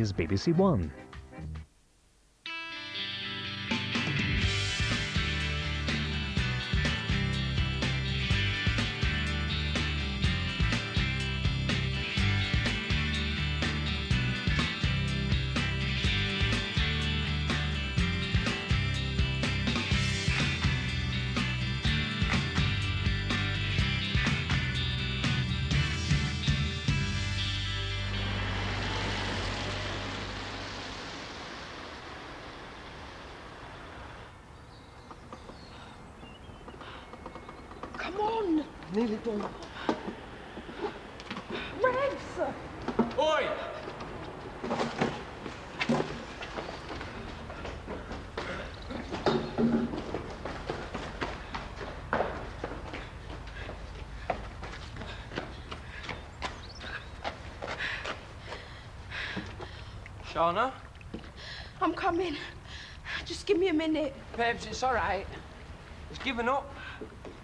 is BBC1. Come on! Nearly done. Regs! Oi! Shauna? I'm coming. Just give me a minute. Babes, it's all right. It's given up.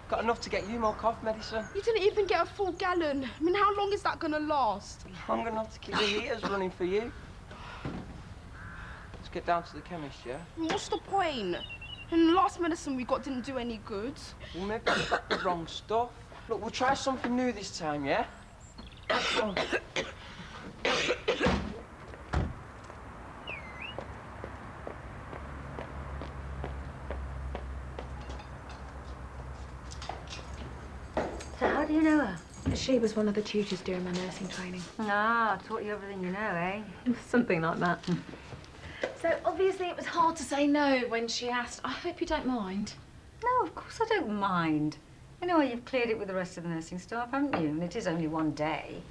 Got enough to get you more cough medicine. You didn't even get a full gallon. I mean, how long is that gonna last? Long enough to keep the heaters running for you. Let's get down to the chemist, yeah? What's the point? And the last medicine we got didn't do any good. Well, maybe we got the wrong stuff. Look, we'll try something new this time, yeah? Come on. So how do you know her? She was one of the tutors during my nursing training. Ah, taught you everything you know, eh? Something like that. So obviously it was hard to say no when she asked. I hope you don't mind. No, of course I don't mind. Anyway, you've cleared it with the rest of the nursing staff, haven't you? And it is only one day.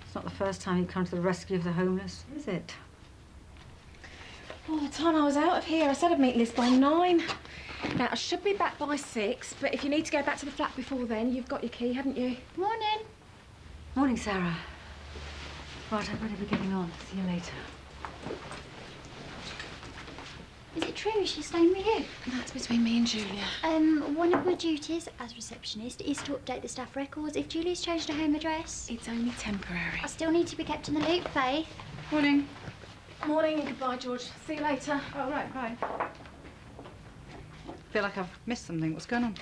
It's not the first time you've come to the rescue of the homeless, is it? Well, the time I was out of here, I said I'd meet Liz by 9. Now, I should be back by 6, but if you need to go back to the flat before then, you've got your key, haven't you? Morning. Morning, Sarah. Right, I'm ready to be getting on. See you later. Is it true she's staying with you? That's between me and Julia. One of your duties as receptionist is to update the staff records. If Julie's changed her home address, It's only temporary. I still need to be kept in the loop, Faith. Morning. Morning and goodbye, George. See you later. Oh, right, bye. Feel like I've missed something. What's going on?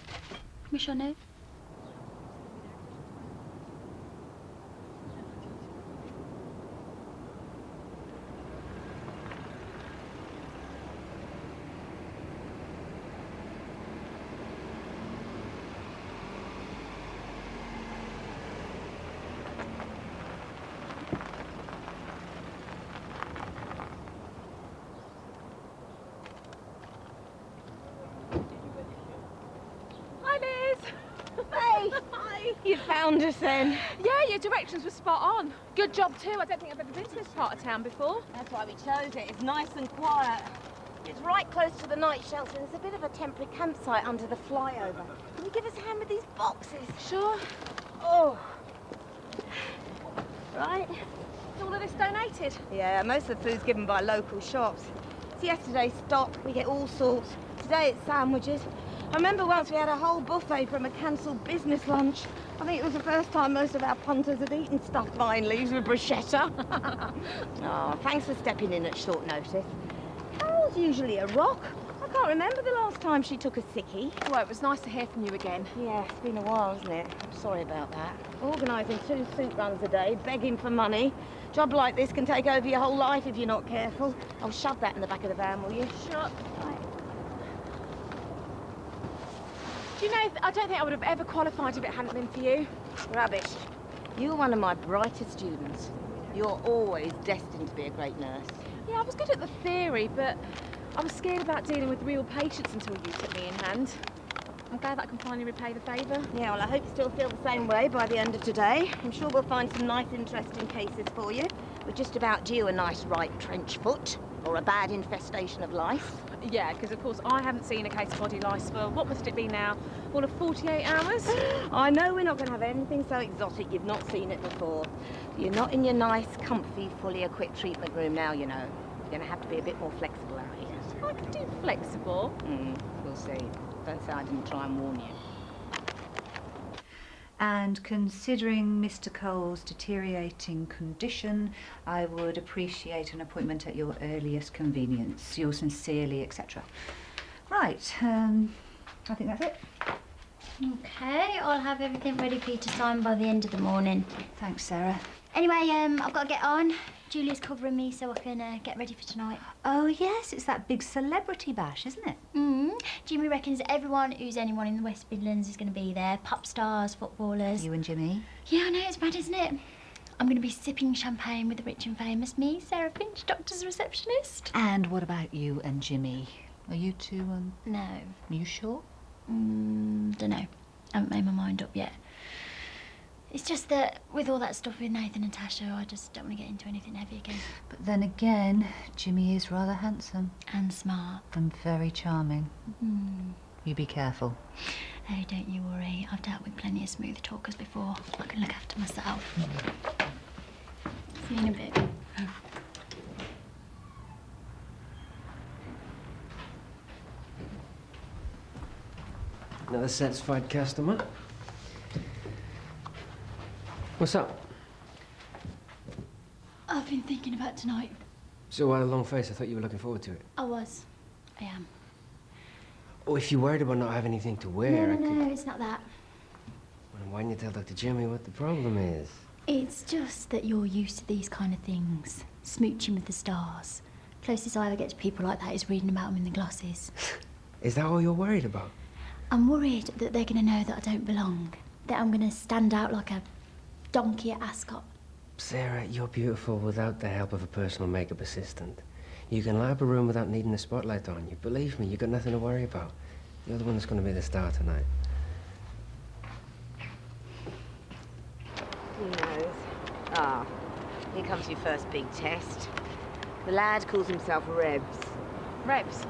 Wish I knew. Hi, Liz. Hey. Hi. You found us then? Yeah, your directions were spot on. Good job too. I don't think I've ever been to this part of town before. That's why we chose it. It's nice and quiet. It's right close to the night shelter. There's a bit of a temporary campsite under the flyover. Can you give us a hand with these boxes? Sure. Oh. Right. Is all of this donated? Yeah, most of the food's given by local shops. It's yesterday's stock. We get all sorts. Today it's sandwiches. I remember once we had a whole buffet from a cancelled business lunch. I think it was the first time most of our punters had eaten stuffed vine leaves with bruschetta. Oh, thanks for stepping in at short notice. Carol's usually a rock. I can't remember the last time she took a sickie. Well, it was nice to hear from you again. Yeah, it's been a while, hasn't it? I'm sorry about that. Organising 2 soup runs a day, begging for money. Job like this can take over your whole life if you're not careful. I'll shove that in the back of the van, will you? Sure. Right. Do you know, I don't think I would have ever qualified if it hadn't been for you. Rubbish. You're one of my brightest students. You're always destined to be a great nurse. Yeah, I was good at the theory, but I was scared about dealing with real patients until you took me in hand. I'm glad that I can finally repay the favour. Yeah, well, I hope you still feel the same way by the end of today. I'm sure we'll find some nice, interesting cases for you. We're just about due a nice right trench foot or a bad infestation of lice. Yeah, because of course I haven't seen a case of body lice for, what must it be now, all of 48 hours? I know we're not going to have anything so exotic you've not seen it before. You're not in your nice, comfy, fully equipped treatment room now, you know. You're going to have to be a bit more flexible out here. I could do flexible. We'll see. Don't say I didn't try and warn you. And considering Mr. Cole's deteriorating condition, I would appreciate an appointment at your earliest convenience. Yours sincerely, etc. Right, I think that's it. Okay, I'll have everything ready for you to sign by the end of the morning. Thanks, Sarah. Anyway, I've got to get on. Julia's covering me so I can get ready for tonight. Oh, yes, it's that big celebrity bash, isn't it? Jimmy reckons everyone who's anyone in the West Midlands is going to be there. Pop stars, footballers. You and Jimmy? Yeah, I know, it's mad, isn't it? I'm going to be sipping champagne with the rich and famous. Me, Sarah Finch, doctor's receptionist. And what about you and Jimmy? Are you two, No. Are you sure? Dunno. I haven't made my mind up yet. It's just that with all that stuff with Nathan and Tasha, I just don't want to get into anything heavy again. But then again, Jimmy is rather handsome. And smart. And very charming. You be careful. Oh, don't you worry. I've dealt with plenty of smooth talkers before. I can look after myself. See you in a bit. Another satisfied customer. What's up? I've been thinking about tonight. So why the long face? I thought you were looking forward to it. I was. I am. Oh, if you're worried about not having anything to wear, No, it's not that. Well, why don't you tell Dr. Jimmy what the problem is? It's just that you're used to these kind of things. Smooching with the stars. Closest I ever get to people like that is reading about them in the glosses. Is that all you're worried about? I'm worried that they're going to know that I don't belong. That I'm going to stand out like a donkey at Ascot. Sarah, you're beautiful without the help of a personal makeup assistant. You can light up a room without needing a spotlight on you. Believe me, you've got nothing to worry about. You're the one that's going to be the star tonight. Who knows? Ah, here comes your first big test. The lad calls himself Rebs. Rebs?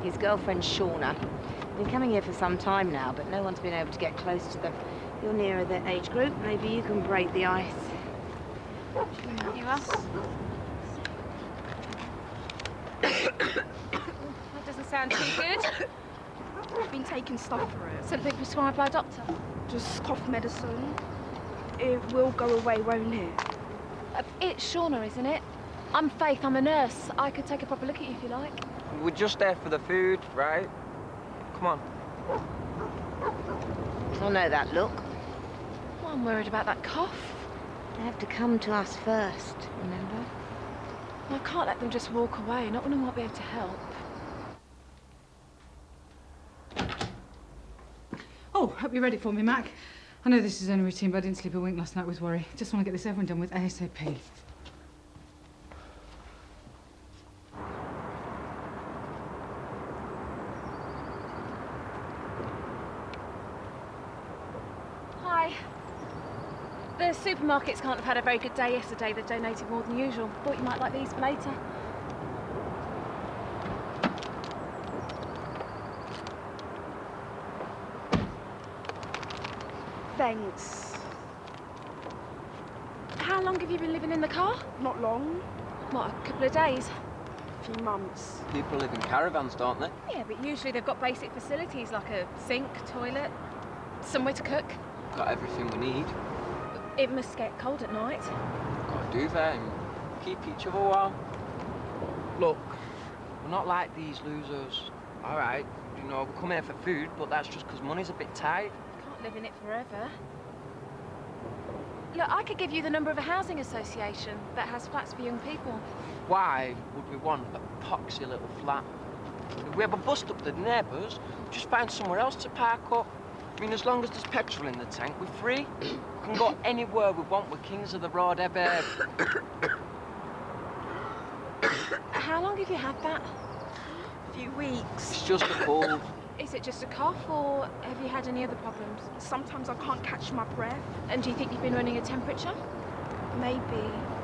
His girlfriend's Shauna. Been coming here for some time now, but no one's been able to get close to them. You're nearer their age group. Maybe you can break the ice. You are? That doesn't sound too good. I've been taking stuff for it. Something prescribed by a doctor? Just cough medicine. It will go away, won't it? It's Shauna, isn't it? I'm Faith, I'm a nurse. I could take a proper look at you if you like. We're just there for the food, right? Come on. I know that look. Well, I'm worried about that cough. They have to come to us first, remember? Well, I can't let them just walk away, not when I might be able to help. Oh, hope you're ready for me, Mac. I know this is only routine, but I didn't sleep a wink last night with worry. Just want to get this over and done with ASAP. Hi. The supermarkets can't have had a very good day yesterday. They donated more than usual. Thought you might like these for later. Thanks. How long have you been living in the car? Not long. What, a couple of days? A few months. People live in caravans, don't they? Yeah, but usually they've got basic facilities like a sink, toilet, somewhere to cook. Got everything we need. It must get cold at night. Got a duvet and keep each other warm. Look, we're not like these losers. All right, you know, we come here for food, but that's just because money's a bit tight. Can't live in it forever. Look, I could give you the number of a housing association that has flats for young people. Why would we want a poxy little flat? If we ever bust up the neighbours, we'll just find somewhere else to park up. I mean, as long as there's petrol in the tank, we're free. We can go anywhere we want. We're kings of the road, babe. How long have you had that? A few weeks. It's just a cold. Is it just a cough, or have you had any other problems? Sometimes I can't catch my breath. And do you think you've been running a temperature? Maybe.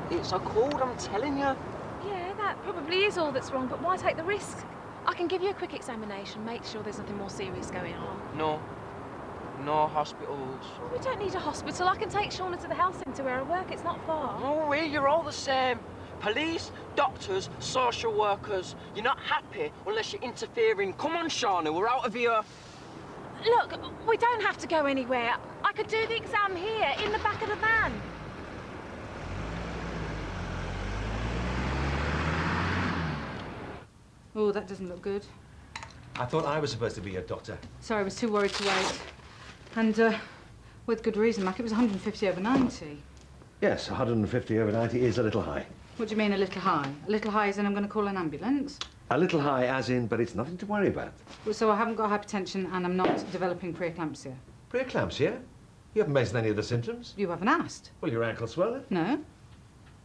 It's a cold, I'm telling you. Yeah, that probably is all that's wrong, but why take the risk? I can give you a quick examination, make sure there's nothing more serious going on. No. No hospitals. Well, we don't need a hospital. I can take Shauna to the health centre where I work. It's not far. No way, you're all the same. Police, doctors, social workers. You're not happy unless you're interfering. Come on, Shauna, we're out of here. Look, we don't have to go anywhere. I could do the exam here, in the back of the van. Oh, that doesn't look good. I thought I was supposed to be your doctor. Sorry, I was too worried to wait. And with good reason, Mac. It was 150 over 90. Yes, 150 over 90 is a little high. What do you mean, a little high? A little high as in I'm going to call an ambulance? A little high as in, but it's nothing to worry about. Well, so I haven't got hypertension and I'm not developing preeclampsia. Preeclampsia? You haven't mentioned any of the symptoms. You haven't asked? Well, your ankle swollen? No.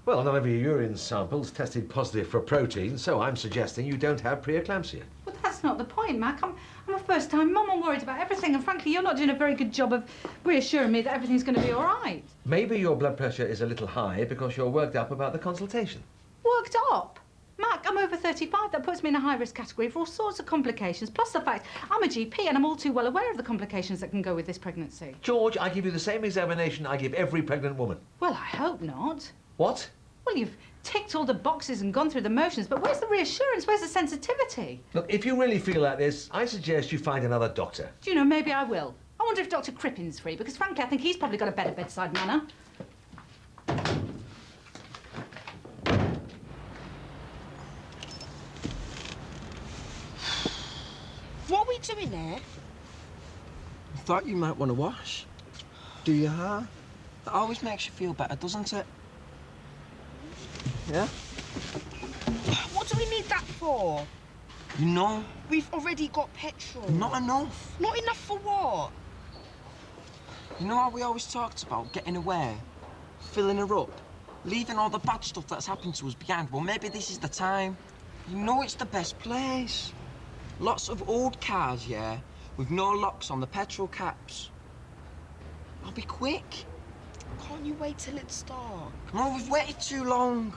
Well, none of your urine samples tested positive for protein, so I'm suggesting you don't have preeclampsia. Well, that's not the point, Mac. I'm a first-time mum. I'm worried about everything, and frankly, you're not doing a very good job of reassuring me that everything's going to be all right. Maybe your blood pressure is a little high because you're worked up about the consultation. Worked up? Mac, I'm over 35. That puts me in a high-risk category for all sorts of complications, plus the fact I'm a GP and I'm all too well aware of the complications that can go with this pregnancy. George, I give you the same examination I give every pregnant woman. Well, I hope not. What? Well, you've ticked all the boxes and gone through the motions, but where's the reassurance? Where's the sensitivity? Look, if you really feel like this, I suggest you find another doctor. Do you know, maybe I will. I wonder if Dr. Crippin's free, because frankly, I think he's probably got a better bedside manner. What are we doing there? I thought you might want to wash. Do your hair. That always makes you feel better, doesn't it? Yeah? What do we need that for? You know, We've already got petrol. not enough. Not enough for what? You know how we always talked about getting away, filling her up, leaving all the bad stuff that's happened to us behind? Well, maybe this is the time. You know it's the best place. Lots of old cars, yeah, with no locks on the petrol caps. I'll be quick. Can't you wait till it's dark? No, we've waited too long.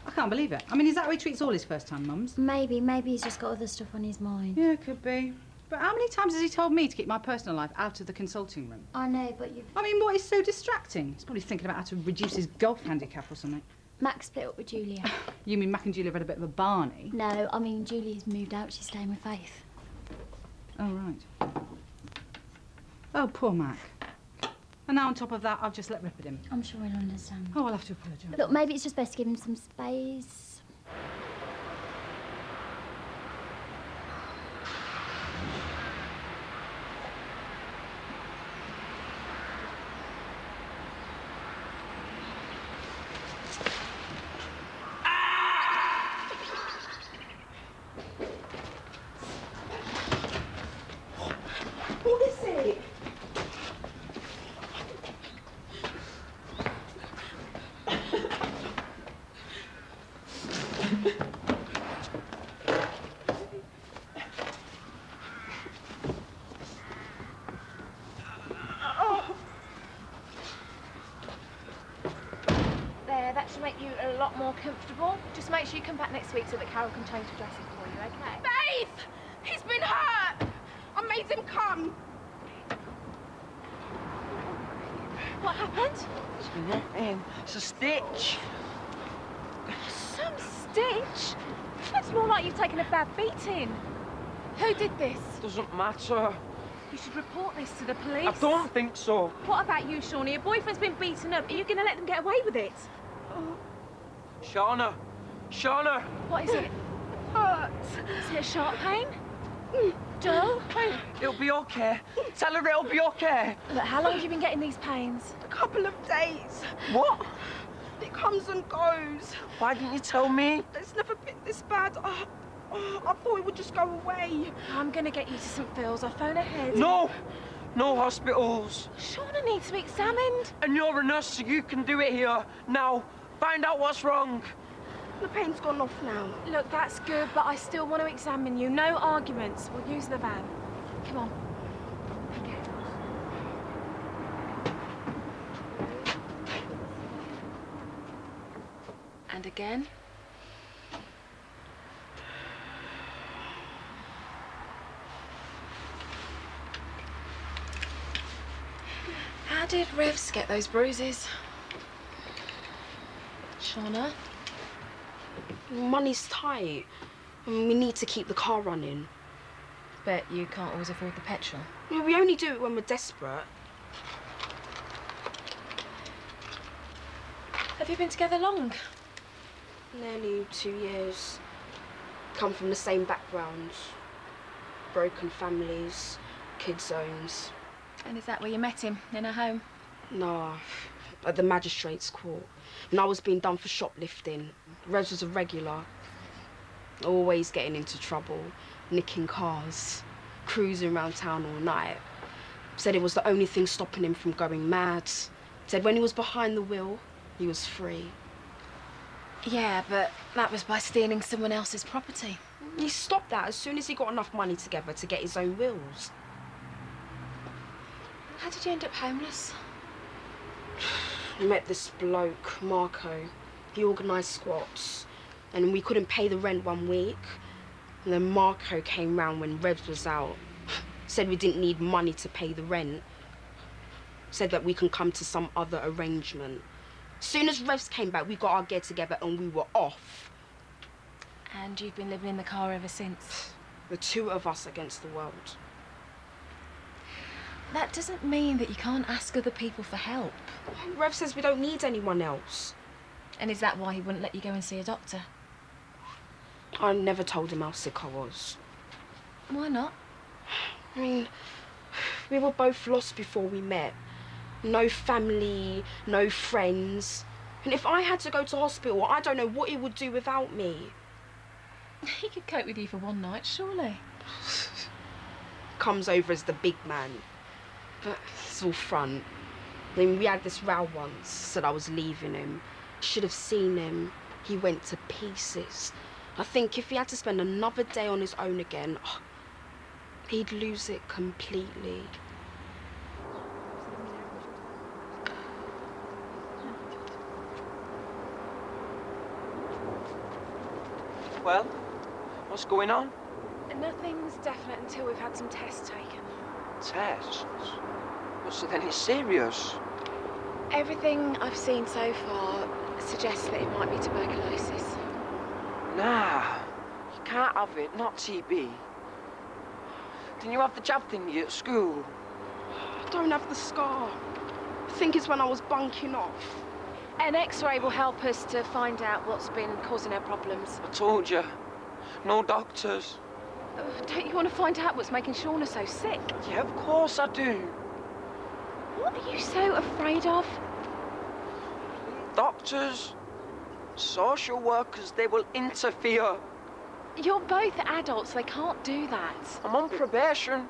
I can't believe it. I mean, is that how he treats all his first-time mums? Maybe he's just got other stuff on his mind. Yeah, could be. But how many times has he told me to keep my personal life out of the consulting room? I know, but you've... I mean, what is so distracting? He's probably thinking about how to reduce his golf handicap or something. Max split up with Julia. You mean Mac and Julia have had a bit of a Barney? No, I mean, Julie's moved out. She's staying with Faith. Oh, right. Oh, poor Mac. And now on top of that, I've just let rip at him. I'm sure he'll understand. Oh, I'll have to apologise. Look, maybe it's just best to give him some space. What is it? There, that should make you a lot more comfortable. Just make sure you come back next week so that Carol can change the dressing for you, okay? Faith! He's been hurt! I made him come. What happened? It's nothing. It's a stitch. Some stitch? Looks more like you've taken a bad beating. Who did this? Doesn't matter. You should report this to the police. I don't think so. What about you, Shawnee? Your boyfriend's been beaten up. Are you going to let them get away with it? Shauna. Shauna. What is it? Hurts. Is it a sharp pain? Dull? It'll be okay. Tell her it'll be okay. Look, how long have you been getting these pains? A couple of days. What? It comes and goes. Why didn't you tell me? It's never been this bad. I thought it would just go away. I'm going to get you to St Phil's. I'll phone ahead. No. No hospitals. Shauna needs to be examined. And you're a nurse, so you can do it here. Now, find out what's wrong. The pain's gone off now. Look, that's good, but I still want to examine you. No arguments. We'll use the van. Come on. Okay. And again. How did Revs get those bruises? Shauna? Money's tight. I mean, we need to keep the car running. Bet you can't always afford the petrol. I mean, we only do it when we're desperate. Have you been together long? Nearly 2 years. Come from the same background. Broken families, kids' zones. And is that where you met him, in a home? Nah, at the magistrate's court. And I was being done for shoplifting. Rez was a regular. Always getting into trouble, nicking cars, cruising around town all night. Said it was the only thing stopping him from going mad. Said when he was behind the wheel, he was free. Yeah, but that was by stealing someone else's property. He stopped that as soon as he got enough money together to get his own wheels. How did you end up homeless? I met this bloke, Marco. He organised squats. And we couldn't pay the rent 1 week. And then Marco came round when Revs was out. Said we didn't need money to pay the rent. Said that we can come to some other arrangement. Soon as Revs came back, we got our get together and we were off. And you've been living in the car ever since? The two of us against the world. That doesn't mean that you can't ask other people for help. Rev says we don't need anyone else. And is that why he wouldn't let you go and see a doctor? I never told him how sick I was. Why not? I mean, we were both lost before we met. No family, no friends. And if I had to go to hospital, I don't know what he would do without me. He could cope with you for one night, surely. Comes over as the big man. But it's all front. I mean, we had this row once, said I was leaving him. Should have seen him. He went to pieces. I think if he had to spend another day on his own again, he'd lose it completely. Well, what's going on? Nothing's definite until we've had some tests taken. Tests? Well, so then it's serious. Everything I've seen so far suggests that it might be tuberculosis. Nah, you can't have it, not TB. Didn't you have the jab thingy at school? I don't have the scar. I think it's when I was bunking off. An X-ray will help us to find out what's been causing her problems. I told you, no doctors. Don't you want to find out what's making Shauna so sick? Yeah, of course I do. What are you so afraid of? Doctors, social workers, they will interfere. You're both adults, they can't do that. I'm on probation.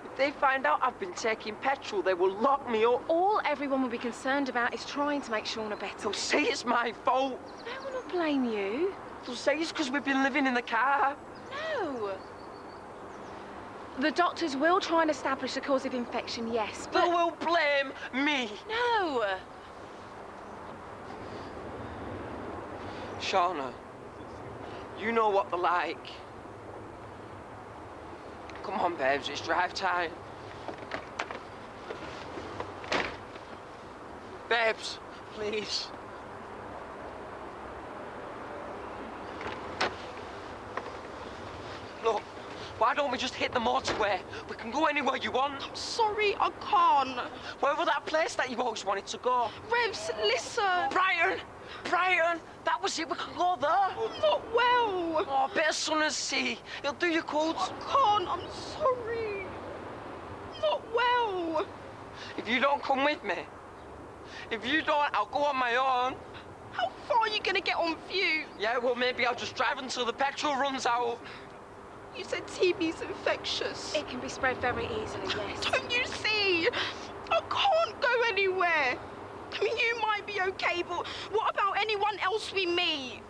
If they find out I've been taking petrol, they will lock me up. All everyone will be concerned about is trying to make Shauna better. They'll say it's my fault. No one will blame you. They'll say it's because we've been living in the car. No. The doctors will try and establish the cause of infection, yes, but... They will blame me. No. Shauna, you know what they're like. Come on, babes, it's drive time. Babes, please. Look, why don't we just hit the motorway? We can go anywhere you want. I'm sorry, I can't. Wherever that place that you always wanted to go. Revs, listen. Brighton, that was it, we can go there. I'm not well. Oh, a bit of sun and sea. It'll do your codes. I can't, I'm sorry. I'm not well. If you don't come with me, if you don't, I'll go on my own. How far are you gonna get on view? Yeah, well, maybe I'll just drive until the petrol runs out. You said TB's infectious. It can be spread very easily, yes. Don't you see? I can't go anywhere. I mean, you might be okay, but what about anyone else we meet?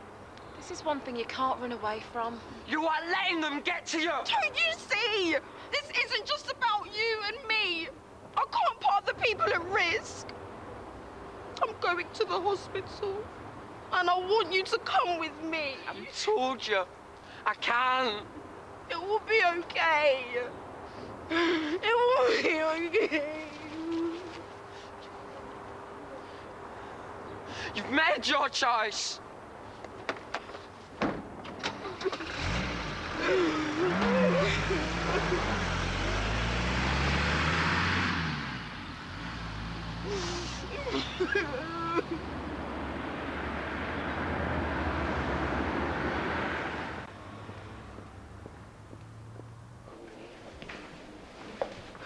This is one thing you can't run away from. You are letting them get to you. Don't you see? This isn't just about you and me. I can't put the people at risk. I'm going to the hospital, and I want you to come with me. I told you, I can't. It will be okay. It will be okay. You've made your choice. How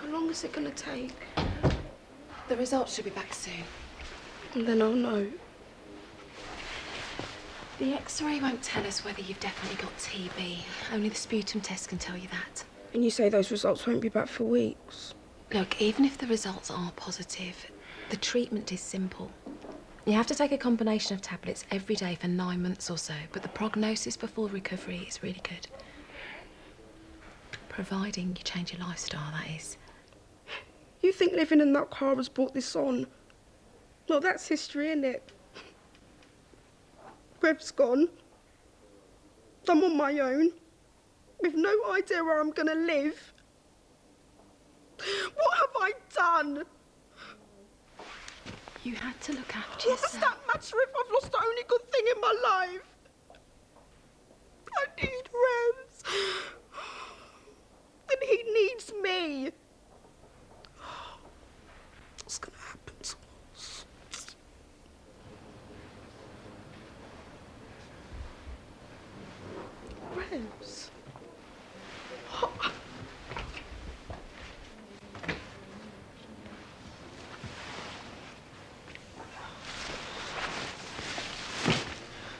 long is it going to take? The results should be back soon. And then I'll know. The X-ray won't tell us whether you've definitely got TB. Only the sputum test can tell you that. And you say those results won't be back for weeks? Look, even if the results are positive, the treatment is simple. You have to take a combination of tablets every day for 9 months or so, but the prognosis for full recovery is really good. Providing you change your lifestyle, that is. You think living in that car has brought this on? Well, that's history, isn't it? Rev's gone. I'm on my own, with no idea where I'm gonna live. What have I done? You had to look after What does that matter if I've lost the only good thing in my life? I need Revs. And he needs me. What's gonna happen to us? Revs?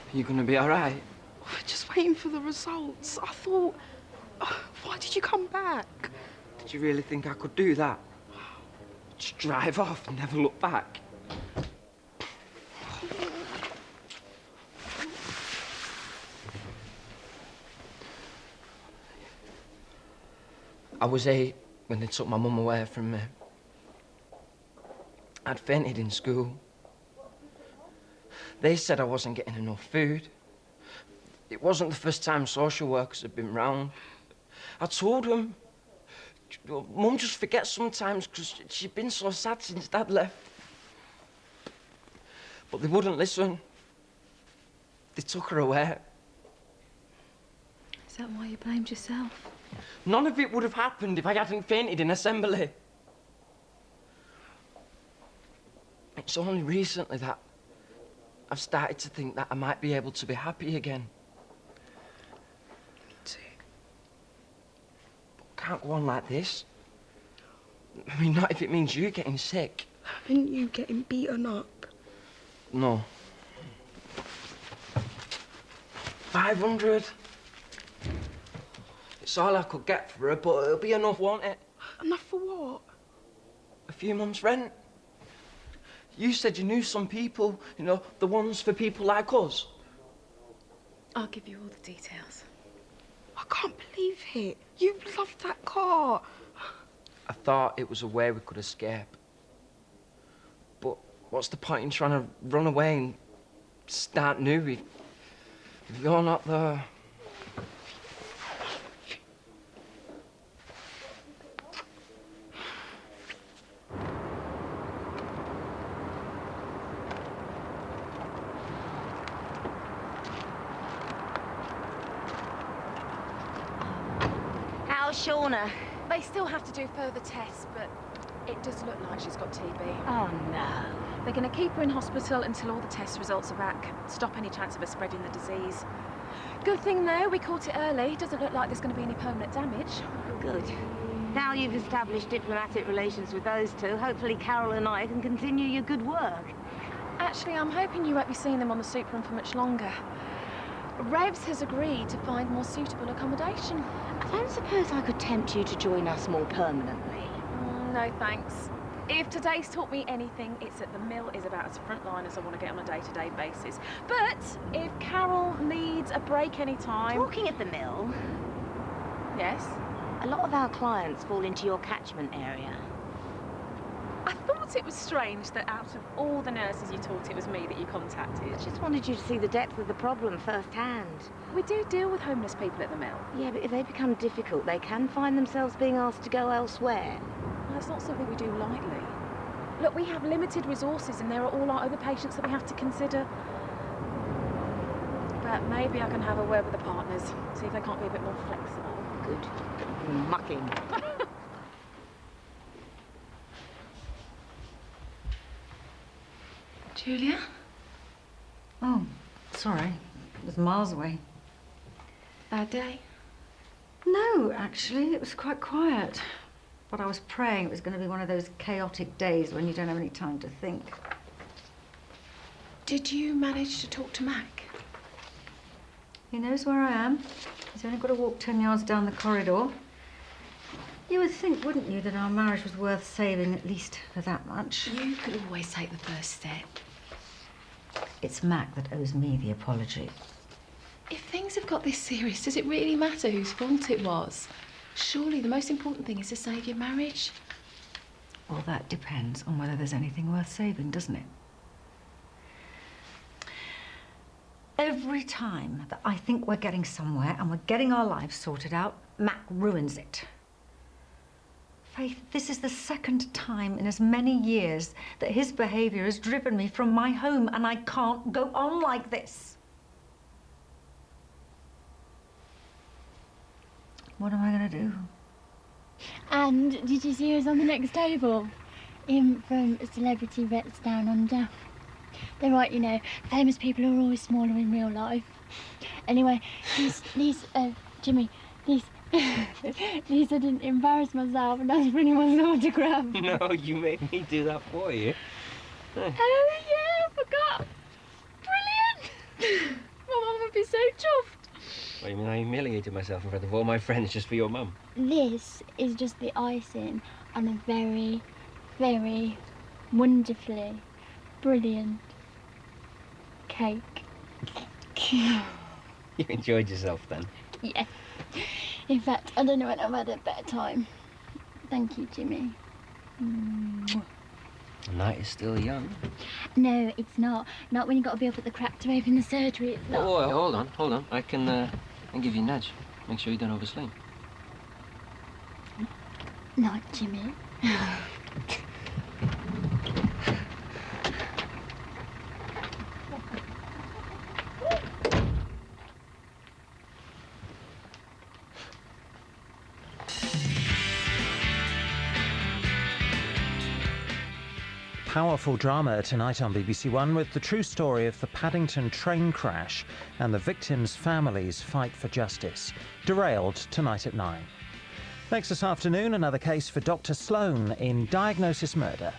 Are you gonna be all right? We're just waiting for the results. I thought, why did you come back? Did you really think I could do that? Just drive off and never look back? I was 8 when they took my mum away from me. I'd fainted in school. They said I wasn't getting enough food. It wasn't the first time social workers had been round. I told them, Mum just forgets sometimes because she'd been so sad since Dad left. But they wouldn't listen. They took her away. Is that why you blamed yourself? None of it would have happened if I hadn't fainted in assembly. It's only recently that I've started to think that I might be able to be happy again. Me too. But can't go on like this. I mean, not if it means you getting sick. And you getting beaten up. No. 500. It's all I could get for her, but it'll be enough, won't it? Enough for what? A few months' rent. You said you knew some people, you know, the ones for people like us. I'll give you all the details. I can't believe it. You loved that car. I thought it was a way we could escape. But what's the point in trying to run away and start new if you're not there? How's Shauna? They still have to do further tests, but it does look like she's got TB. Oh, no. They're going to keep her in hospital until all the test results are back. Stop any chance of her spreading the disease. Good thing, though, we caught it early. Doesn't look like there's going to be any permanent damage. Good. Now you've established diplomatic relations with those two, hopefully Carol and I can continue your good work. Actually, I'm hoping you won't be seeing them on the soup run for much longer. Revs has agreed to find more suitable accommodation. I don't suppose I could tempt you to join us more permanently. No, thanks. If today's taught me anything, it's that the mill is about as frontline as I want to get on a day-to-day basis. But if Carol needs a break any time... Talking at the mill, Yes? a lot of our clients fall into your catchment area. I thought it was strange that out of all the nurses you taught, it was me that you contacted. I just wanted you to see the depth of the problem firsthand. We do deal with homeless people at the mill. Yeah, but if they become difficult, they can find themselves being asked to go elsewhere. That's not something we do lightly. Look, we have limited resources and there are all our other patients that we have to consider. But Maybe I can have a word with the partners, see if they can't be a bit more flexible. Good. Mucking. Julia? Oh, sorry. It was miles away. Bad day? No, actually, it was quite quiet. But I was praying it was going to be one of those chaotic days when you don't have any time to think. Did you manage to talk to Mac? He knows where I am. He's only got to walk 10 yards down the corridor. You would think, wouldn't you, that our marriage was worth saving at least for that much? You could always take the first step. It's Mac that owes me the apology. If things have got this serious, does it really matter whose fault it was? Surely the most important thing is to save your marriage. Well, that depends on whether there's anything worth saving, doesn't it? Every time that I think we're getting somewhere and we're getting our lives sorted out, Mac ruins it. Faith, this is the second time in as many years that his behaviour has driven me from my home, and I can't go on like this. What am I going to do? And did you see who's on the next table? Him from Celebrity Vets Down Under. They're right, you know, famous people are always smaller in real life. Anyway, Jimmy, these I didn't embarrass myself and ask for anyone's autograph. No, you made me do that for you. Oh, yeah, I forgot. Brilliant! My mum would be so chuffed. What, you mean I humiliated myself in front of all my friends just for your mum? This is just the icing on a very, very wonderfully brilliant cake. You enjoyed yourself then? Yeah. In fact, I don't know when I've had a better time. Thank you, Jimmy. The night is still young. No, it's not. Not when you've got to be up at the crack to open the surgery. It's not. Oh, hold on. I can give you a nudge. Make sure you don't oversleep. Night, Jimmy. Powerful drama tonight on BBC1 with the true story of the Paddington train crash and the victims' families' fight for justice. Derailed tonight at 9. Next this afternoon, another case for Dr. Sloan in Diagnosis Murder.